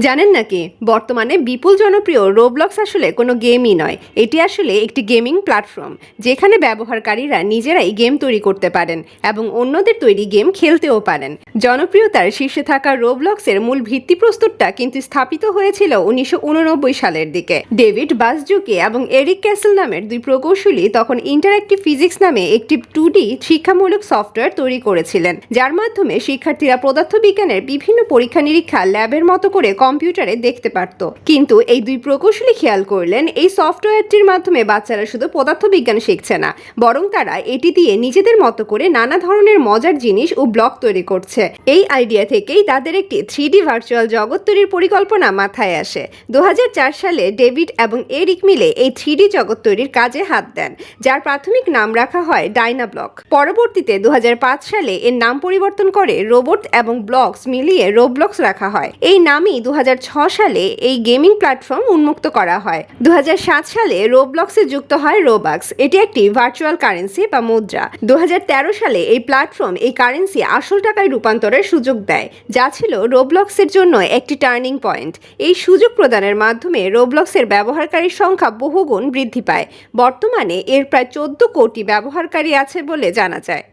জানেন নাকি বর্তমানে বিপুল জনপ্রিয় রোবলক্স আসলে কোনো গেমই নয়, এটি আসলে একটি গেমিং প্ল্যাটফর্ম যেখানে ব্যবহারকারীরা নিজেরাই গেম তৈরি করতে পারেন এবং অন্যদের তৈরি গেম খেলতেও পারেন। জনপ্রিয়তার শীর্ষে থাকা রোবলক্সের মূল ভিত্তিপ্রস্তরটা কিন্তু স্থাপিত হয়েছিল 1989 সালের দিকে। ডেভিড বাসজুকি এবং এরিক ক্যাসেল নামের দুই প্রকৌশলী তখন ইন্টারঅ্যাক্টিভ ফিজিক্স নামে একটি 2D শিক্ষামূলক সফটওয়্যার তৈরি করেছিলেন, যার মাধ্যমে শিক্ষার্থীরা পদার্থবিজ্ঞানের বিভিন্ন পরীক্ষা নিরীক্ষা ল্যাবের মতো করে কম্পিউটারে দেখতে পারত। কিন্তু এই দুই প্রকৌশলী খেয়াল করলেন এই সফটওয়্যারটির মাধ্যমে বাচ্চারা শুধু পদার্থবিজ্ঞান শিখছে না, বরং তারা এটি দিয়ে নিজেদের মতো করে নানা ধরনের মজার জিনিস ও ব্লক তৈরি করছে। এই আইডিয়া থেকেই তাদের একটি 3D ভার্চুয়াল জগৎ তৈরির পরিকল্পনা মাথায় আসে। 2004 সালে ডেভিড এবং এরিক মিলে এই 3D জগৎ তৈরির কাজে হাত দেন, যার প্রাথমিক নাম রাখা হয় ডাইনাব্লক। পরবর্তীতে 2005 সালে এর নাম পরিবর্তন করে রোবট এবং ব্লকস মিলিয়ে রোবলক্স রাখা হয়। এই নামই 2006 সালে এই গেমিং প্ল্যাটফর্ম উন্মুক্ত করা হয়। 2007 সালে রোবলক্সে যুক্ত হয় রোবাক্স, এটি একটি ভার্চুয়াল কারেন্সি বা মুদ্রা। 2013 সালে এই প্ল্যাটফর্ম এই কারেন্সি আসল টাকায় রূপান্তরের সুযোগ দেয়, যা ছিল রোবলক্সের জন্য একটি টার্নিং পয়েন্ট। এই সুযোগ প্রদানের মাধ্যমে রোবলক্সের ব্যবহারকারীর সংখ্যা বহুগুণ বৃদ্ধি পায়। বর্তমানে এর প্রায় 14 কোটি ব্যবহারকারী আছে বলে জানা যায়।